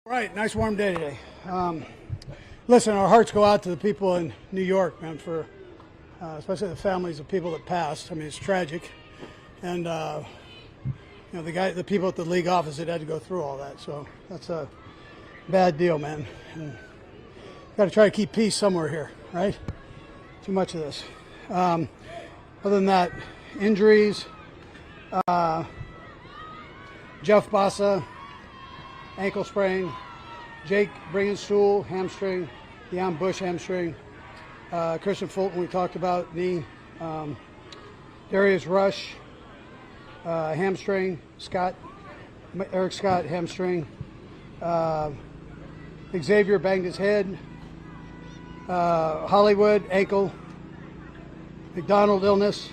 Right, nice warm day today. Listen, our hearts go out to the people in New York, man, for especially the families of people that passed. I mean, it's tragic, and the people at the league office that had to go through all that. So that's a bad deal, man. And got to try to keep peace somewhere here, right? Too much of this. Other than that, injuries. Jeff Bassa, ankle sprain. Jake Bringenstool, hamstring. Deion Bush, hamstring. Christian Fulton, we talked about, knee. Darius Rush, hamstring. Eric Scott, hamstring. Xavier banged his head. Hollywood, ankle. McDonald, illness.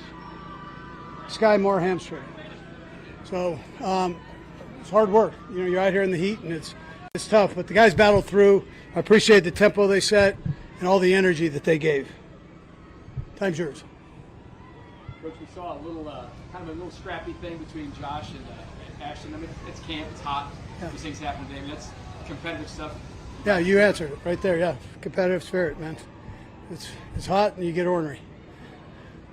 Sky Moore, hamstring. So it's hard work. You know, you're out here in the heat, and it's tough. But the guys battled through. I appreciate the tempo they set and all the energy that they gave. Time's yours. Coach, we saw a little, kind of a little scrappy thing between Josh and Ashton. I mean, it's camp, it's hot. Yeah. These things happen today. I mean, that's competitive stuff. Yeah, you answered it right there. Yeah, competitive spirit, man. It's hot, and you get ornery.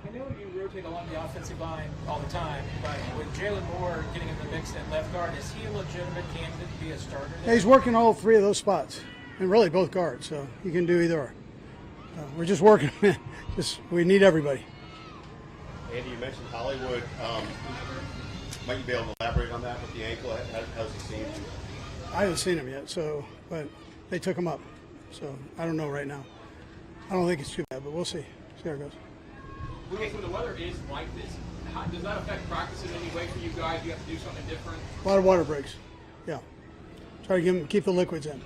I know you rotate along the offensive line all the time, but with Jalen Moore getting in the mix at left guard, is he a legitimate candidate to be a starter there? Yeah, he's working all three of those spots, and really both guards, so he can do either or. We're just working. We need everybody. Andy, you mentioned Hollywood. Might you be able to elaborate on that with the ankle? How's he seen? I haven't seen him yet, but they took him up, so I don't know right now. I don't think it's too bad, but we'll see. See how it goes. Okay, so the weather is like this. Does that affect practice in any way for you guys? Do you have to do something different? A lot of water breaks. Yeah. Try to keep the liquids in.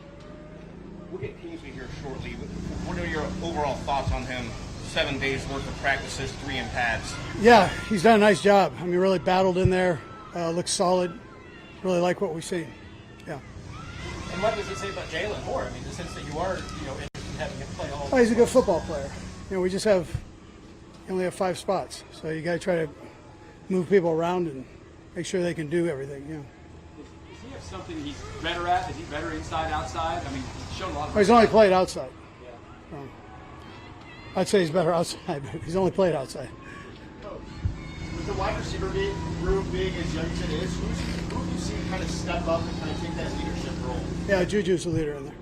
We'll get Kingsley here shortly. What are your overall thoughts on him? 7 days worth of practices, 3 in pads. Yeah, he's done a nice job. I mean, really battled in there. Looks solid. Really like what we've seen. Yeah. And what does it say about Jalen Moore? I mean, the sense that you are, interested in having him play all. Oh, he's a good football player. We just only have 5 spots, so you got to try to move people around and make sure they can do everything. Does he have something he's better at? Is he better inside, outside? I mean, he's shown a lot of. He's only played outside. Yeah. I'd say he's better outside, but he's only played outside. With the wide receiver room being as young as it is, who do you see kind of step up and kind of take that leadership role? Yeah, Juju's the leader in there.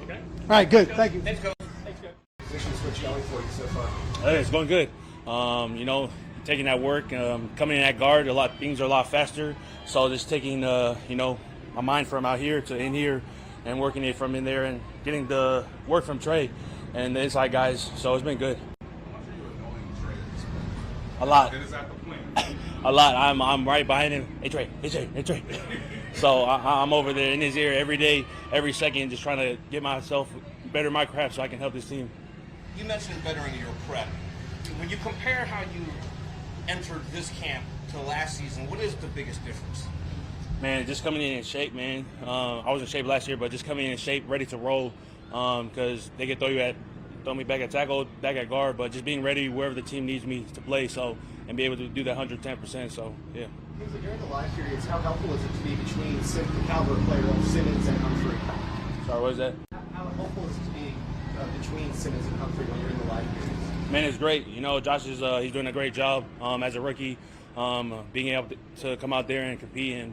Okay. All right, good. Thank you. Thanks, Coach. What's going for you so far? It's going good. Taking that work, coming in at guard, things are a lot faster. So just taking, my mind from out here to in here and working it from in there and getting the work from Trey and the inside guys. So it's been good. A lot. A lot. I'm right behind him. Hey Trey. So I'm over there in his ear every day, every second, just trying to get myself better my craft so I can help this team. You mentioned bettering your prep. When you compare how you entered this camp to last season, what is the biggest difference? Man, just coming in shape, man. I was in shape last year, but just coming in shape, ready to roll, because they can throw me back at tackle, back at guard, but just being ready wherever the team needs me to play, and be able to do that 110%. So yeah. During the live periods, how helpful is it to be between the caliber player of Simmons and Humphrey? Sorry, what was that? How helpful is it to be between Simmons and Humphrey when you're in the live periods? Man, it's great. Josh is he's doing a great job as a rookie, being able to come out there and compete and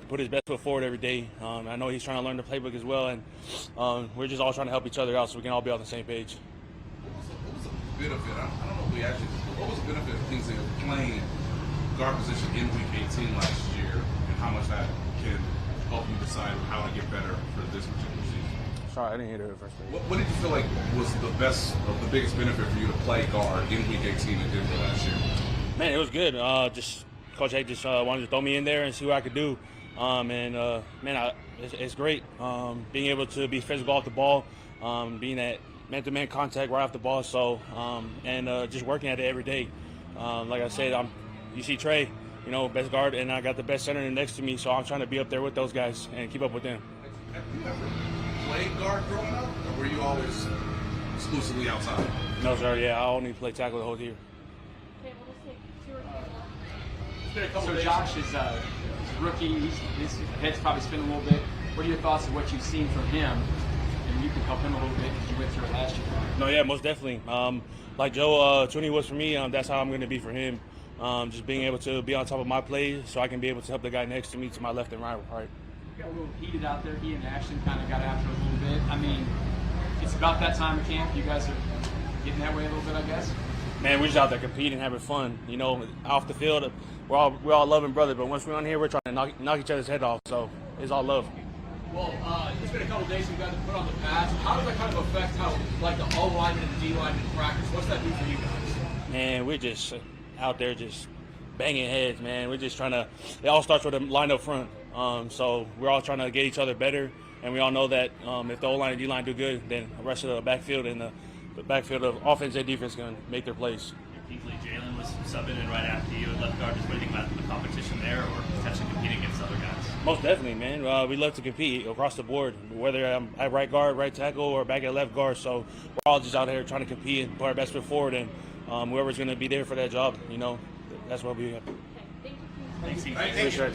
put his best foot forward every day. I know he's trying to learn the playbook as well, and we're just all trying to help each other out so we can all be on the same page. What was the benefit? I don't know if we actually. What was the benefit of Kingsley playing guard position in Week 18 last year, and how much that can help you decide how to get better for this particular season? Sorry, I didn't hear the first thing. What did you feel like was the biggest benefit for you to play guard in Week 18 in Denver last year? Man, it was good. Just Coach A just wanted to throw me in there and see what I could do. It's great being able to be physical off the ball, being that man-to-man contact right off the ball. So just working at it every day. Like I said, you see Trey, best guard, and I got the best center next to me. So I'm trying to be up there with those guys and keep up with them. Have you ever played guard growing up, or were you always exclusively outside? No, sir. Yeah, I only play tackle the whole year. So Josh is rookie. His head's probably spinning a little bit. What are your thoughts of what you've seen from him? And you can help him a little bit because you went through it last year. No, yeah, most definitely. Like Joe Tooney was for me, that's how I'm going to be for him. Just being able to be on top of my play so I can be able to help the guy next to me to my left and right. Got a little heated out there. He and Ashton kind of got after it a little bit. I mean, it's about that time of camp. You guys are getting that way a little bit, I guess. Man, we're just out there competing, having fun. You know, off the field, we're all loving brother. But once we're on here, we're trying to knock each other's head off. So it's all love. Well, it's been a couple days since you guys have put on the pads. How does that kind of affect how, like, the O lineman and the D lineman practice? What's that do for you guys? Man, we're just out there just banging heads, man. We're just trying to. It all starts with a line up front. So we're all trying to get each other better, and we all know that if the O line and D line do good, then the rest of the backfield and the backfield of offense and defense going to make their plays. Kingsley, Jalen was subbing in right after you at left guard. Just what do you think about the competition there, or potentially competing against other guys? Most definitely, man. We love to compete across the board, whether I'm at right guard, right tackle, or back at left guard. So we're all just out here trying to compete and put our best foot forward, and whoever's going to be there for that job, you know, that's what we have. Thanks, Steve. Appreciate it.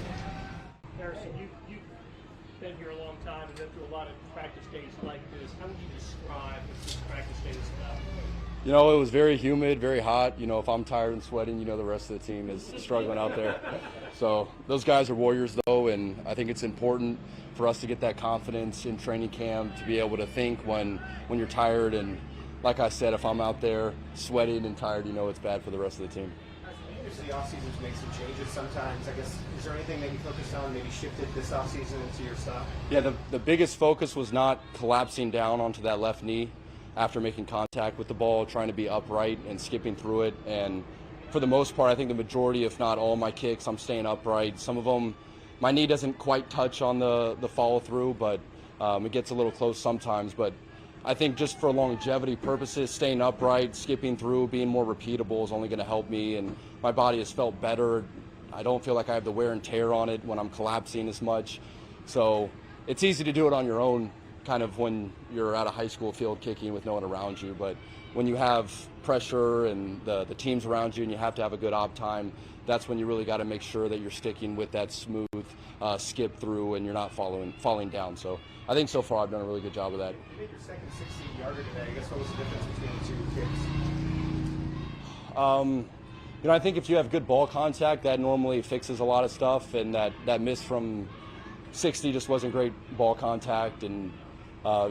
Harrison, you've been here a long time and been through a lot of practice days like this. How would you describe what this practice day is about? You know, it was very humid, very hot. You know, if I'm tired and sweating, you know the rest of the team is struggling out there. So those guys are warriors, though, and I think it's important for us to get that confidence in training camp to be able to think when you're tired. And like I said, if I'm out there sweating and tired, you know it's bad for the rest of the team. The offseason to make some changes sometimes. I guess, is there anything that you focused on, maybe shifted this offseason into your style? Yeah, the biggest focus was not collapsing down onto that left knee after making contact with the ball, trying to be upright and skipping through it. And for the most part, I think the majority, if not all my kicks, I'm staying upright. Some of them, my knee doesn't quite touch on the follow through, but it gets a little close sometimes. But I think just for longevity purposes, staying upright, skipping through, being more repeatable is only going to help me, and my body has felt better. I don't feel like I have the wear and tear on it when I'm collapsing as much. So it's easy to do it on your own, kind of when you're at a high school field kicking with no one around you. But when you have pressure and the team's around you and you have to have a good op time, that's when you really got to make sure that you're sticking with that smooth skip through and you're not falling down. So I think so far I've done a really good job of that. You made your second 60-yarder today. I guess what was the difference between the two kicks? You know, I think if you have good ball contact, that normally fixes a lot of stuff, and that miss from 60 just wasn't great ball contact. And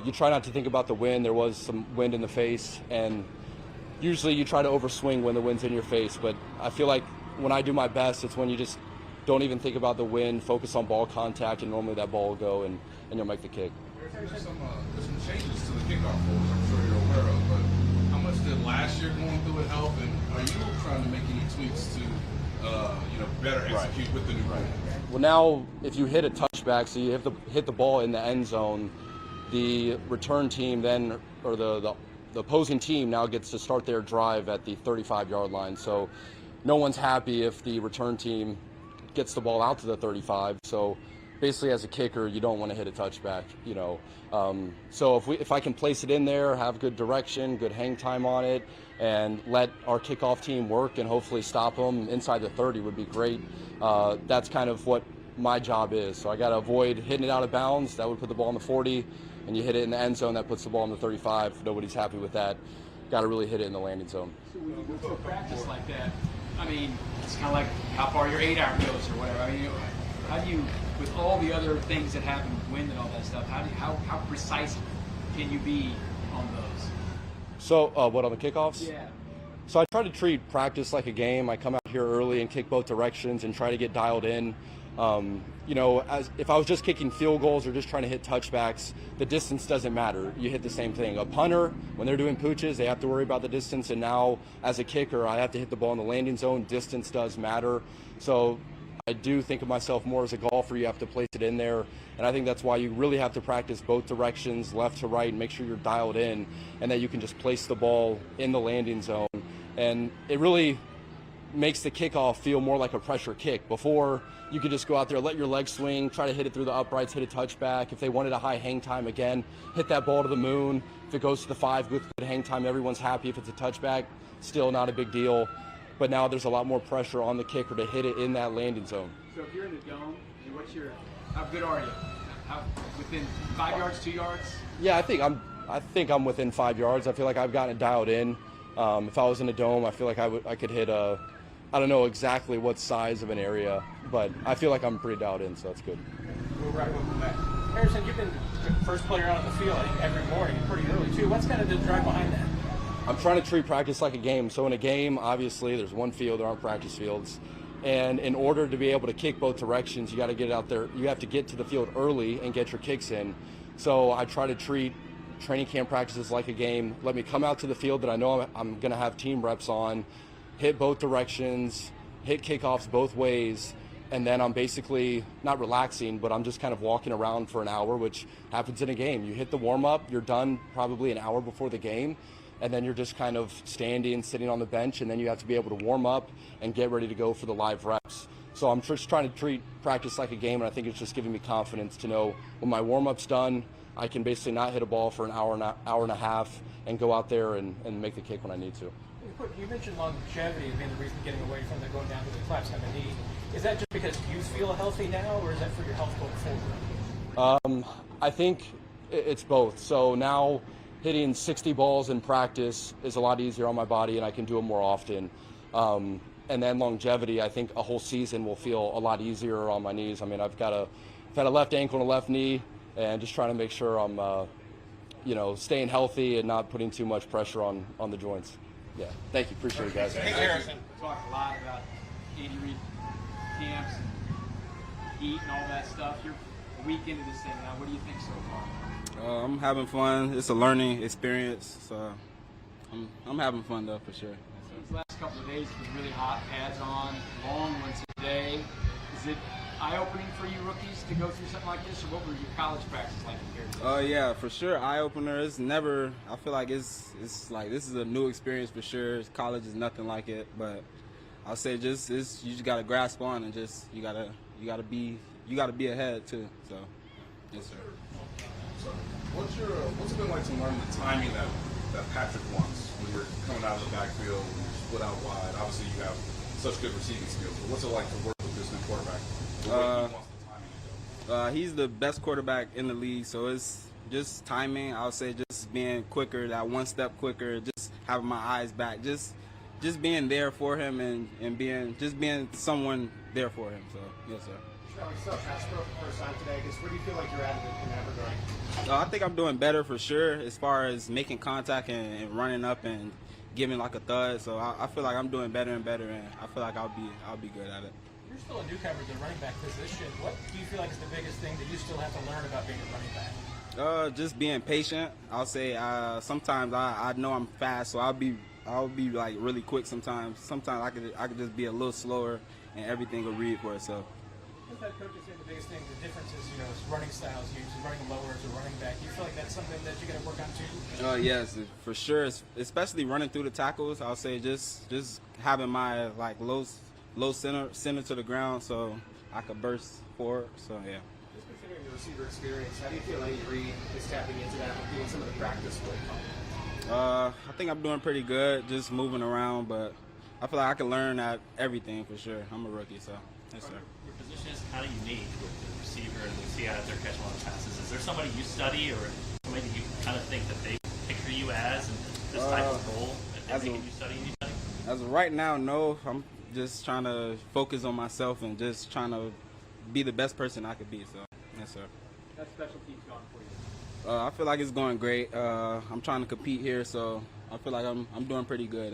you try not to think about the wind. There was some wind in the face, and usually you try to overswing when the wind's in your face. But I feel like when I do my best, it's when you just don't even think about the wind, focus on ball contact, and normally that ball will go and you'll make the kick. There's some changes to the kickoff rules I'm sure you're aware of, but how much did last year going through it help, and are you trying to make any tweaks to better execute with the new rule? Well, now if you hit a touchback, so you have to hit the ball in the end zone, the return team then, or the opposing team now gets to start their drive at the 35-yard line. So no one's happy if the return team gets the ball out to the 35. So basically, as a kicker, you don't want to hit a touchback, you know. So if I can place it in there, have good direction, good hang time on it, and let our kickoff team work and hopefully stop them inside the 30 would be great. That's kind of what my job is. So I got to avoid hitting it out of bounds. That would put the ball in the 40, and you hit it in the end zone, that puts the ball in the 35. Nobody's happy with that. Got to really hit it in the landing zone. So when you go to a practice like that, I mean, it's kind of like how far your 8-iron goes or whatever. I mean, how do you, with all the other things that happen, wind and all that stuff, how precise can you be on those? So what, on the kickoffs? Yeah. So I try to treat practice like a game. I come out here early and kick both directions and try to get dialed in. You know, if I was just kicking field goals or just trying to hit touchbacks, the distance doesn't matter. You hit the same thing. A punter, when they're doing pooches, they have to worry about the distance. And now, as a kicker, I have to hit the ball in the landing zone. Distance does matter. So I do think of myself more as a golfer. You have to place it in there. And I think that's why you really have to practice both directions, left to right, and make sure you're dialed in and that you can just place the ball in the landing zone. And it really makes the kickoff feel more like a pressure kick. Before, you could just go out there, let your legs swing, try to hit it through the uprights, hit a touchback. If they wanted a high hang time, again, hit that ball to the moon. If it goes to the 5 with good hang time, everyone's happy. If it's a touchback, still not a big deal. But now there's a lot more pressure on the kicker to hit it in that landing zone. So if you're in the dome, and how good are you? How within 5 yards, 2 yards? Yeah, I think I'm within 5 yards. I feel like I've gotten it dialed in. If I was in a dome, I feel like I could hit I don't know exactly what size of an area, but I feel like I'm pretty dialed in, so that's good. We'll wrap up with that. Harrison, you've been the first player out on the field, I think, every morning, pretty early too. What's kind of the drive behind that? I'm trying to treat practice like a game. So in a game, obviously, there's one field, there aren't practice fields. And in order to be able to kick both directions, you got to get out there. You have to get to the field early and get your kicks in. So I try to treat training camp practices like a game. Let me come out to the field that I know I'm going to have team reps on, hit both directions, hit kickoffs both ways, and then I'm basically not relaxing, but I'm just kind of walking around for an hour, which happens in a game. You hit the warm-up, you're done probably an hour before the game, and then you're just kind of standing, sitting on the bench, and then you have to be able to warm up and get ready to go for the live reps. So I'm just trying to treat practice like a game, and I think it's just giving me confidence to know when my warm-up's done, I can basically not hit a ball for an hour and a half and go out there and make the kick when I need to. You mentioned longevity being the reason getting away from the going down to the collapse on the knee. Is that just because you feel healthy now, or is that for your health going forward? I think it's both. So now hitting 60 balls in practice is a lot easier on my body, and I can do it more often. And then longevity, I think a whole season will feel a lot easier on my knees. I mean, I've had a left ankle and a left knee, and just trying to make sure I'm, staying healthy and not putting too much pressure on the joints. Yeah, thank you. Appreciate it, guys. Hey, Harrison. Talked a lot about Andy Reid camps and heat and all that stuff. You're a week into this thing now. What do you think so far? I'm having fun. It's a learning experience, so I'm having fun though for sure. These last couple of days have been really hot, pads on, long ones today. Is it eye-opening for you rookies to go through something like this, or what were your college practice like compared to this? Yeah, for sure, eye-opener. It's never. I feel like it's like this is a new experience for sure. College is nothing like it, but I'll say you just gotta grasp on and just you gotta be ahead too. So, yes, sir. So, what's it been like to learn the timing that Patrick wants when you're coming out of the backfield, when you're split out wide? Obviously, you have such good receiving skills. But what's it like to work with this new quarterback? He's the best quarterback in the league, so it's just timing. I'll say just being quicker, that one step quicker, just having my eyes back, just being there for him and being someone there for him. So yes, sir. First time today, I guess. Where do you feel like you're at in that regard? I think I'm doing better for sure as far as making contact and running up and giving like a thud. So I feel like I'm doing better and better, and I feel like I'll be good at it. You're still a newcomer to the running back position. What do you feel like is the biggest thing that you still have to learn about being a running back? Just being patient. I'll say sometimes I know I'm fast, so I'll be like really quick sometimes. Sometimes I could just be a little slower, and everything will read for itself. What's that coach say the biggest thing, the difference is, is running styles used, running lower as a running back. Do you feel like that's something that you're going to work on too? Yes, for sure. Especially running through the tackles. I'll say just having my like low center to the ground so I could burst forward. So yeah. Just considering your receiver experience, how do you feel Andy Reid is tapping into that and doing some of the practice work? I think I'm doing pretty good, just moving around, but I feel like I can learn at everything for sure. I'm a rookie, so yes, sir. Your position is kind of unique with the receiver, and we see out there catching a lot of passes. Is there somebody you study or somebody that you kind of think that they picture you as and this type of role that they think you study anybody? As of right now, no. I'm just trying to focus on myself and just trying to be the best person I could be. So yes, sir. That special team's gone for you. I feel like it's going great. I'm trying to compete here, so I feel like I'm doing pretty good.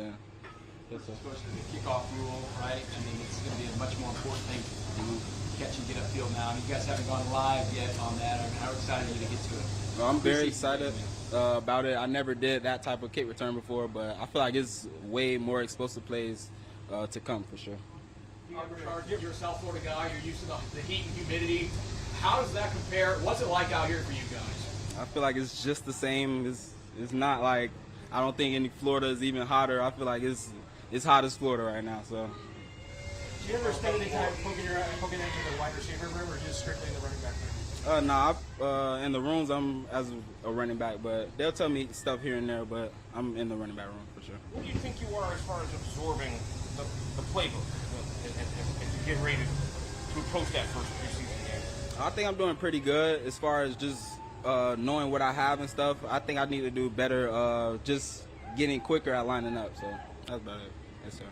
Yes, sir. Especially the kickoff rule, right? I mean, it's going to be a much more important thing to catch and get upfield now. I mean, you guys haven't gone live yet on that. I mean, how excited are you to get to it? Well, I'm very excited about it. I never did that type of kick return before, but I feel like it's way more explosive plays to come for sure. You're a South Florida guy. You're used to the heat and humidity. How does that compare? What's it like out here for you guys? I feel like it's just the same. It's not like I don't think any Florida is even hotter. I feel like it's hot as Florida right now. So. Do you ever spend any time poking into the wide receiver room, or just strictly in the running back room? In the rooms I'm as a running back, but they'll tell me stuff here and there. But I'm in the running back room for sure. What do you think you are as far as absorbing the playbook and getting ready to approach that first preseason game? I think I'm doing pretty good as far as just knowing what I have and stuff. I think I need to do better just getting quicker at lining up. So that's about it. Yes, sir.